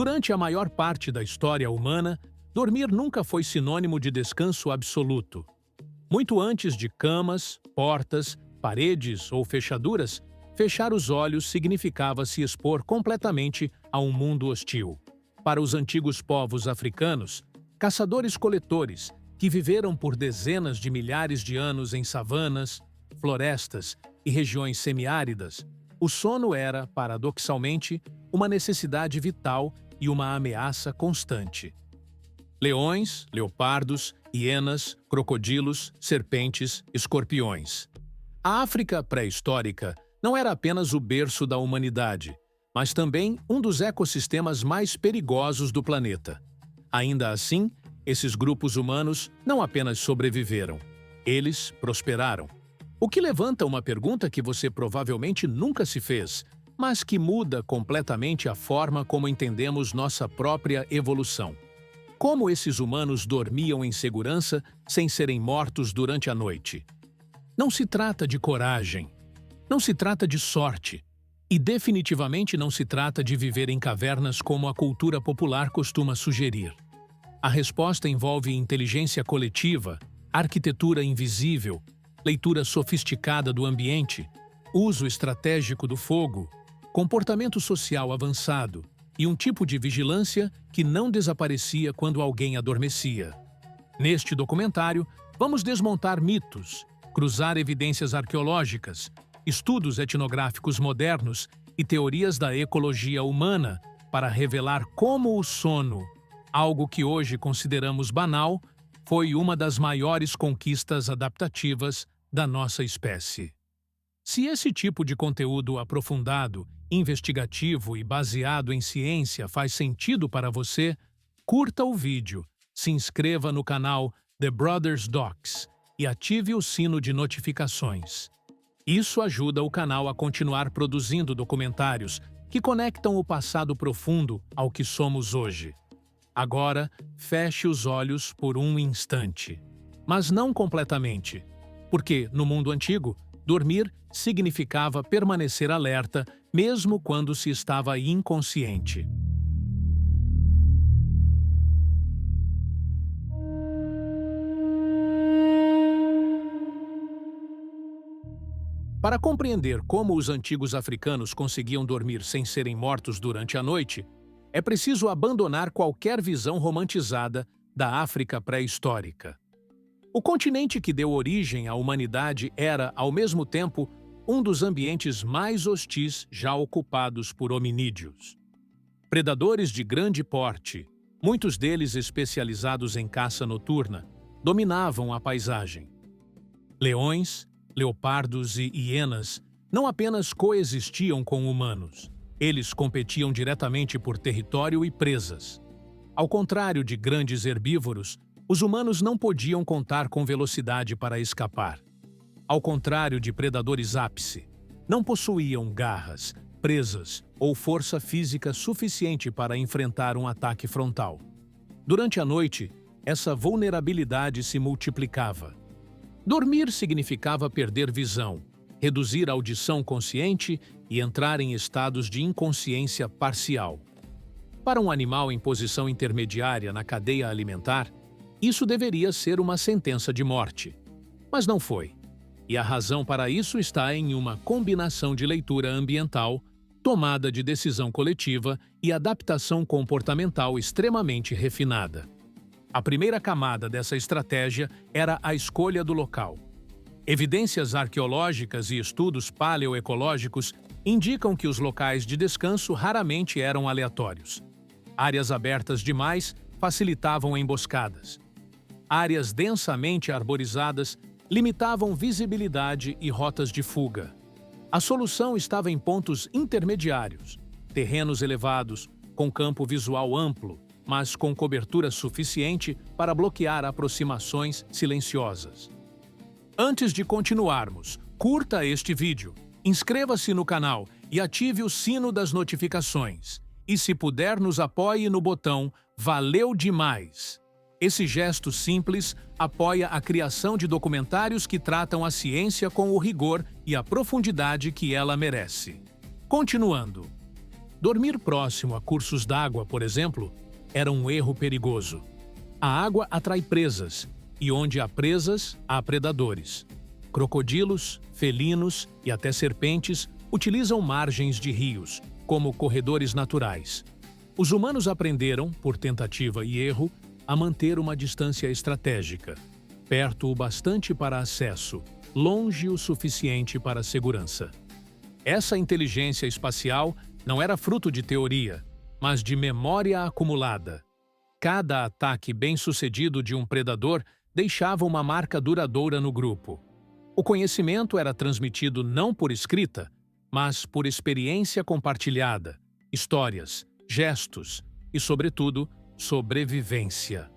Durante a maior parte da história humana, dormir nunca foi sinônimo de descanso absoluto. Muito antes de camas, portas, paredes ou fechaduras, fechar os olhos significava se expor completamente a um mundo hostil. Para os antigos povos africanos, caçadores-coletores, que viveram por dezenas de milhares de anos em savanas, florestas e regiões semiáridas, o sono era, paradoxalmente, uma necessidade vital e uma ameaça constante. Leões, leopardos, hienas, crocodilos, serpentes, escorpiões. A África pré-histórica não era apenas o berço da humanidade, mas também um dos ecossistemas mais perigosos do planeta. Ainda assim, esses grupos humanos não apenas sobreviveram, eles prosperaram. O que levanta uma pergunta que você provavelmente nunca se fez, mas que muda completamente a forma como entendemos nossa própria evolução. Como esses humanos dormiam em segurança sem serem mortos durante a noite? Não se trata de coragem, não se trata de sorte, e definitivamente não se trata de viver em cavernas como a cultura popular costuma sugerir. A resposta envolve inteligência coletiva, arquitetura invisível, leitura sofisticada do ambiente, uso estratégico do fogo, comportamento social avançado e um tipo de vigilância que não desaparecia quando alguém adormecia. Neste documentário, vamos desmontar mitos, cruzar evidências arqueológicas, estudos etnográficos modernos e teorias da ecologia humana para revelar como o sono, algo que hoje consideramos banal, foi uma das maiores conquistas adaptativas da nossa espécie. Se esse tipo de conteúdo aprofundado, investigativo e baseado em ciência faz sentido para você, curta o vídeo, se inscreva no canal The Brothers Docs e ative o sino de notificações. Isso ajuda o canal a continuar produzindo documentários que conectam o passado profundo ao que somos hoje. Agora, feche os olhos por um instante. Mas não completamente, porque, no mundo antigo, dormir significava permanecer alerta mesmo quando se estava inconsciente. Para compreender como os antigos africanos conseguiam dormir sem serem mortos durante a noite, é preciso abandonar qualquer visão romantizada da África pré-histórica. O continente que deu origem à humanidade era, ao mesmo tempo, um dos ambientes mais hostis já ocupados por hominídeos. Predadores de grande porte, muitos deles especializados em caça noturna, dominavam a paisagem. Leões, leopardos e hienas não apenas coexistiam com humanos, eles competiam diretamente por território e presas. Ao contrário de grandes herbívoros, os humanos não podiam contar com velocidade para escapar. Ao contrário de predadores ápice, não possuíam garras, presas ou força física suficiente para enfrentar um ataque frontal. Durante a noite, essa vulnerabilidade se multiplicava. Dormir significava perder visão, reduzir a audição consciente e entrar em estados de inconsciência parcial. Para um animal em posição intermediária na cadeia alimentar, isso deveria ser uma sentença de morte. Mas não foi. E a razão para isso está em uma combinação de leitura ambiental, tomada de decisão coletiva e adaptação comportamental extremamente refinada. A primeira camada dessa estratégia era a escolha do local. Evidências arqueológicas e estudos paleoecológicos indicam que os locais de descanso raramente eram aleatórios. Áreas abertas demais facilitavam emboscadas. Áreas densamente arborizadas limitavam visibilidade e rotas de fuga. A solução estava em pontos intermediários, terrenos elevados, com campo visual amplo, mas com cobertura suficiente para bloquear aproximações silenciosas. Antes de continuarmos, curta este vídeo, inscreva-se no canal e ative o sino das notificações. E se puder, nos apoie no botão "Valeu demais!". Esse gesto simples apoia a criação de documentários que tratam a ciência com o rigor e a profundidade que ela merece. Continuando. Dormir próximo a cursos d'água, por exemplo, era um erro perigoso. A água atrai presas, e onde há presas, há predadores. Crocodilos, felinos e até serpentes utilizam margens de rios, como corredores naturais. Os humanos aprenderam, por tentativa e erro, a manter uma distância estratégica, perto o bastante para acesso, longe o suficiente para segurança. Essa inteligência espacial não era fruto de teoria, mas de memória acumulada. Cada ataque bem-sucedido de um predador deixava uma marca duradoura no grupo. O conhecimento era transmitido não por escrita, mas por experiência compartilhada, histórias, gestos e, sobretudo, sobrevivência.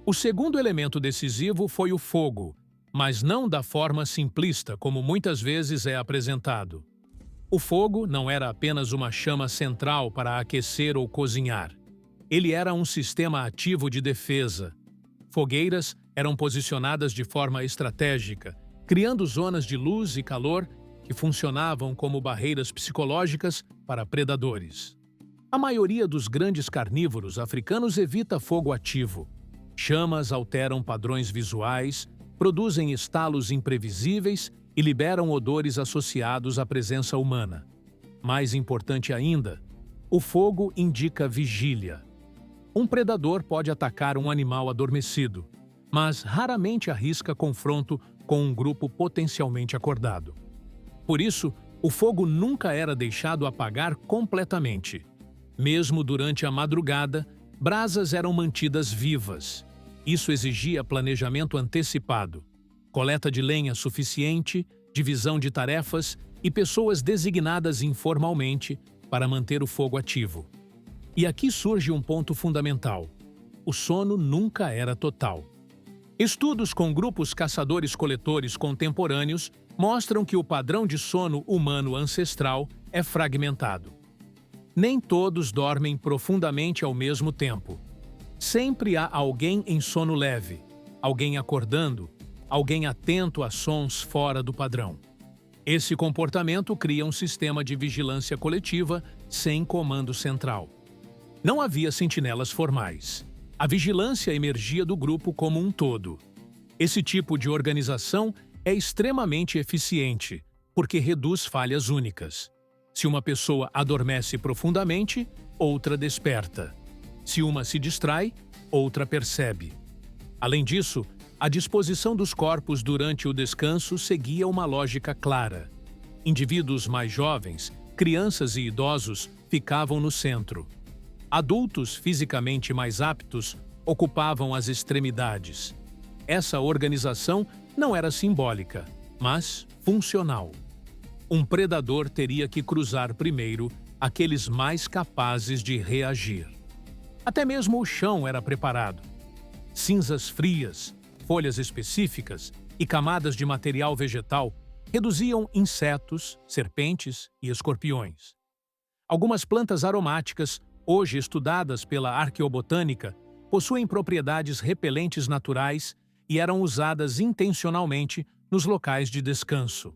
O segundo elemento decisivo foi o fogo, mas não da forma simplista como muitas vezes é apresentado. O fogo não era apenas uma chama central para aquecer ou cozinhar. Ele era um sistema ativo de defesa. Fogueiras eram posicionadas de forma estratégica, criando zonas de luz e calor que funcionavam como barreiras psicológicas para predadores. A maioria dos grandes carnívoros africanos evita fogo ativo. Chamas alteram padrões visuais, produzem estalos imprevisíveis e liberam odores associados à presença humana. Mais importante ainda, o fogo indica vigília. Um predador pode atacar um animal adormecido, mas raramente arrisca confronto com um grupo potencialmente acordado. Por isso, o fogo nunca era deixado apagar completamente. Mesmo durante a madrugada, brasas eram mantidas vivas. Isso exigia planejamento antecipado, coleta de lenha suficiente, divisão de tarefas e pessoas designadas informalmente para manter o fogo ativo. E aqui surge um ponto fundamental. O sono nunca era total. Estudos com grupos caçadores-coletores contemporâneos mostram que o padrão de sono humano ancestral é fragmentado. Nem todos dormem profundamente ao mesmo tempo. Sempre há alguém em sono leve, alguém acordando, alguém atento a sons fora do padrão. Esse comportamento cria um sistema de vigilância coletiva sem comando central. Não havia sentinelas formais. A vigilância emergia do grupo como um todo. Esse tipo de organização é extremamente eficiente, porque reduz falhas únicas. Se uma pessoa adormece profundamente, outra desperta. Se uma se distrai, outra percebe. Além disso, a disposição dos corpos durante o descanso seguia uma lógica clara. Indivíduos mais jovens, crianças e idosos ficavam no centro. Adultos fisicamente mais aptos ocupavam as extremidades. Essa organização não era simbólica, mas funcional. Um predador teria que cruzar primeiro aqueles mais capazes de reagir. Até mesmo o chão era preparado. Cinzas frias, folhas específicas e camadas de material vegetal reduziam insetos, serpentes e escorpiões. Algumas plantas aromáticas, hoje estudadas pela arqueobotânica, possuem propriedades repelentes naturais e eram usadas intencionalmente nos locais de descanso.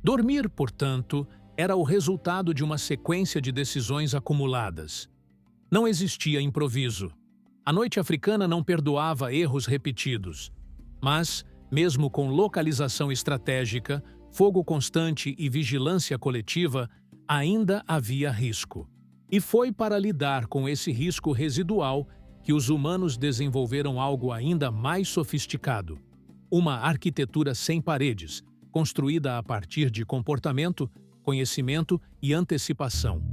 Dormir, portanto, era o resultado de uma sequência de decisões acumuladas. Não existia improviso. A noite africana não perdoava erros repetidos. Mas, mesmo com localização estratégica, fogo constante e vigilância coletiva, ainda havia risco. E foi para lidar com esse risco residual que os humanos desenvolveram algo ainda mais sofisticado: uma arquitetura sem paredes, construída a partir de comportamento, conhecimento e antecipação.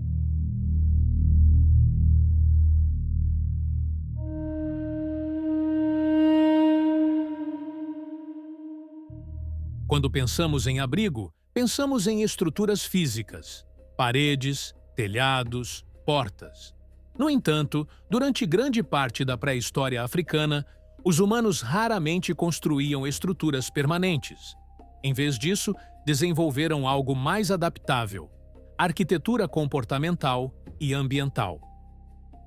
Quando pensamos em abrigo, pensamos em estruturas físicas, paredes, telhados, portas. No entanto, durante grande parte da pré-história africana, os humanos raramente construíam estruturas permanentes. Em vez disso, desenvolveram algo mais adaptável: arquitetura comportamental e ambiental.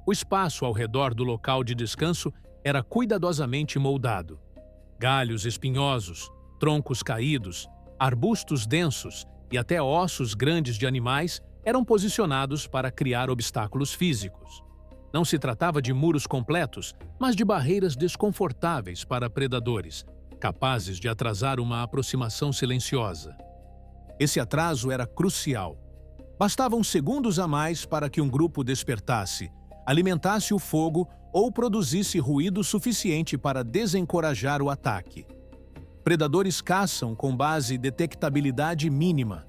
O espaço ao redor do local de descanso era cuidadosamente moldado. Galhos espinhosos, troncos caídos, arbustos densos e até ossos grandes de animais eram posicionados para criar obstáculos físicos. Não se tratava de muros completos, mas de barreiras desconfortáveis para predadores, capazes de atrasar uma aproximação silenciosa. Esse atraso era crucial. Bastavam segundos a mais para que um grupo despertasse, alimentasse o fogo ou produzisse ruído suficiente para desencorajar o ataque. Predadores caçam com base detectabilidade mínima.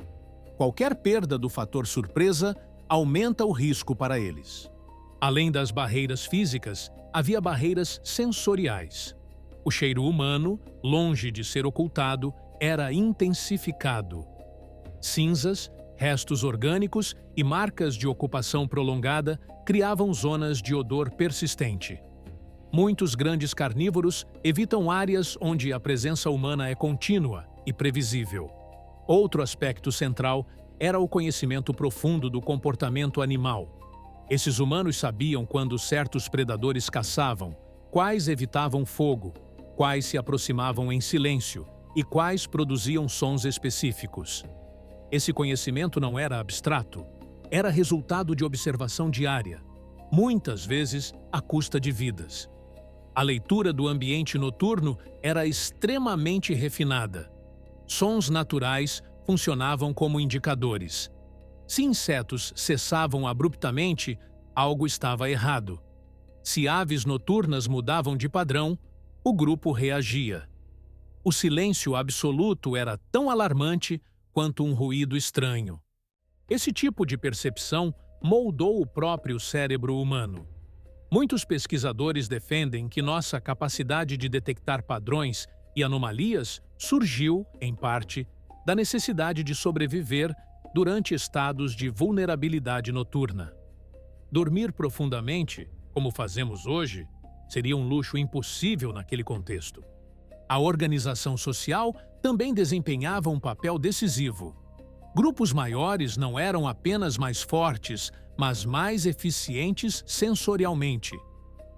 Qualquer perda do fator surpresa aumenta o risco para eles. Além das barreiras físicas, havia barreiras sensoriais. O cheiro humano, longe de ser ocultado, era intensificado. Cinzas, restos orgânicos e marcas de ocupação prolongada criavam zonas de odor persistente. Muitos grandes carnívoros evitam áreas onde a presença humana é contínua e previsível. Outro aspecto central era o conhecimento profundo do comportamento animal. Esses humanos sabiam quando certos predadores caçavam, quais evitavam fogo, quais se aproximavam em silêncio e quais produziam sons específicos. Esse conhecimento não era abstrato, era resultado de observação diária, muitas vezes à custa de vidas. A leitura do ambiente noturno era extremamente refinada. Sons naturais funcionavam como indicadores. Se insetos cessavam abruptamente, algo estava errado. Se aves noturnas mudavam de padrão, o grupo reagia. O silêncio absoluto era tão alarmante quanto um ruído estranho. Esse tipo de percepção moldou o próprio cérebro humano. Muitos pesquisadores defendem que nossa capacidade de detectar padrões e anomalias surgiu, em parte, da necessidade de sobreviver durante estados de vulnerabilidade noturna. Dormir profundamente, como fazemos hoje, seria um luxo impossível naquele contexto. A organização social também desempenhava um papel decisivo. Grupos maiores não eram apenas mais fortes, mas mais eficientes sensorialmente.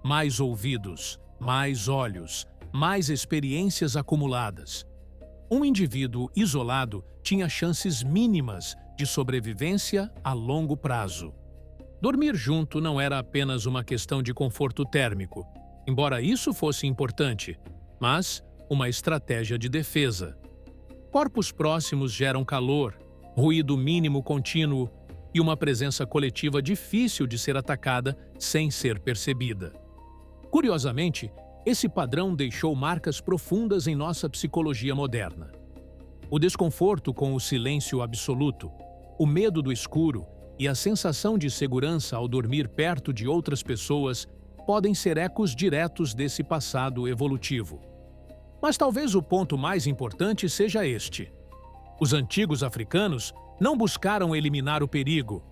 Mais ouvidos, mais olhos, mais experiências acumuladas. Um indivíduo isolado tinha chances mínimas de sobrevivência a longo prazo. Dormir junto não era apenas uma questão de conforto térmico, embora isso fosse importante, mas uma estratégia de defesa. Corpos próximos geram calor, ruído mínimo contínuo e uma presença coletiva difícil de ser atacada sem ser percebida. Curiosamente, esse padrão deixou marcas profundas em nossa psicologia moderna. O desconforto com o silêncio absoluto, o medo do escuro e a sensação de segurança ao dormir perto de outras pessoas podem ser ecos diretos desse passado evolutivo. Mas talvez o ponto mais importante seja este. Os antigos africanos não buscaram eliminar o perigo.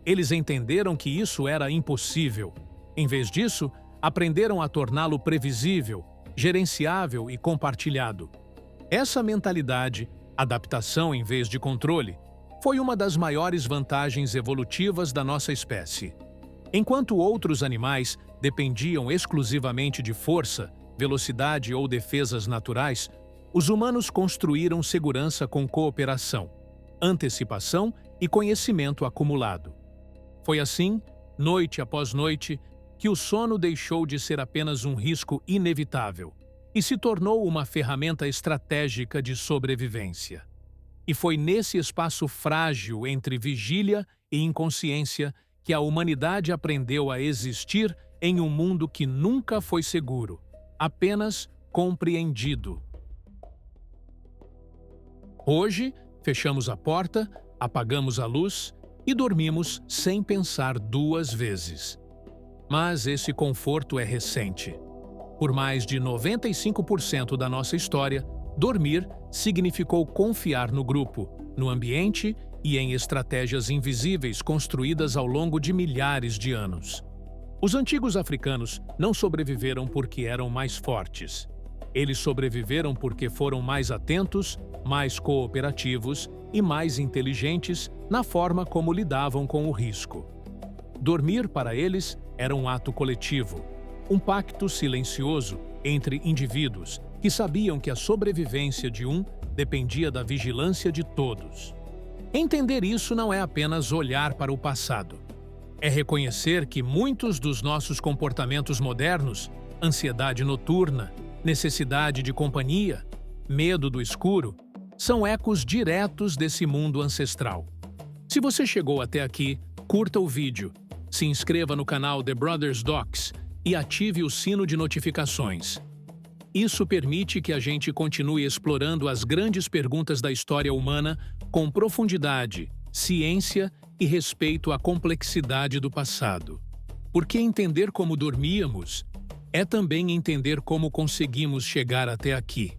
Eles entenderam que isso era impossível. Em vez disso, aprenderam a torná-lo previsível, gerenciável e compartilhado. Essa mentalidade, adaptação em vez de controle, foi uma das maiores vantagens evolutivas da nossa espécie. Enquanto outros animais dependiam exclusivamente de força, velocidade ou defesas naturais, os humanos construíram segurança com cooperação, antecipação e conhecimento acumulado. Foi assim, noite após noite, que o sono deixou de ser apenas um risco inevitável e se tornou uma ferramenta estratégica de sobrevivência. E foi nesse espaço frágil entre vigília e inconsciência que a humanidade aprendeu a existir em um mundo que nunca foi seguro, apenas compreendido. Hoje, fechamos a porta, apagamos a luz e dormimos sem pensar duas vezes. Mas esse conforto é recente. Por mais de 95% da nossa história, dormir significou confiar no grupo, no ambiente e em estratégias invisíveis construídas ao longo de milhares de anos. Os antigos africanos não sobreviveram porque eram mais fortes. Eles sobreviveram porque foram mais atentos, mais cooperativos e mais inteligentes na forma como lidavam com o risco. Dormir para eles era um ato coletivo, um pacto silencioso entre indivíduos que sabiam que a sobrevivência de um dependia da vigilância de todos. Entender isso não é apenas olhar para o passado. É reconhecer que muitos dos nossos comportamentos modernos, ansiedade noturna, necessidade de companhia, medo do escuro, são ecos diretos desse mundo ancestral. Se você chegou até aqui, curta o vídeo, se inscreva no canal The Brothers Docs e ative o sino de notificações. Isso permite que a gente continue explorando as grandes perguntas da história humana com profundidade, ciência e respeito à complexidade do passado. Porque entender como dormíamos é também entender como conseguimos chegar até aqui.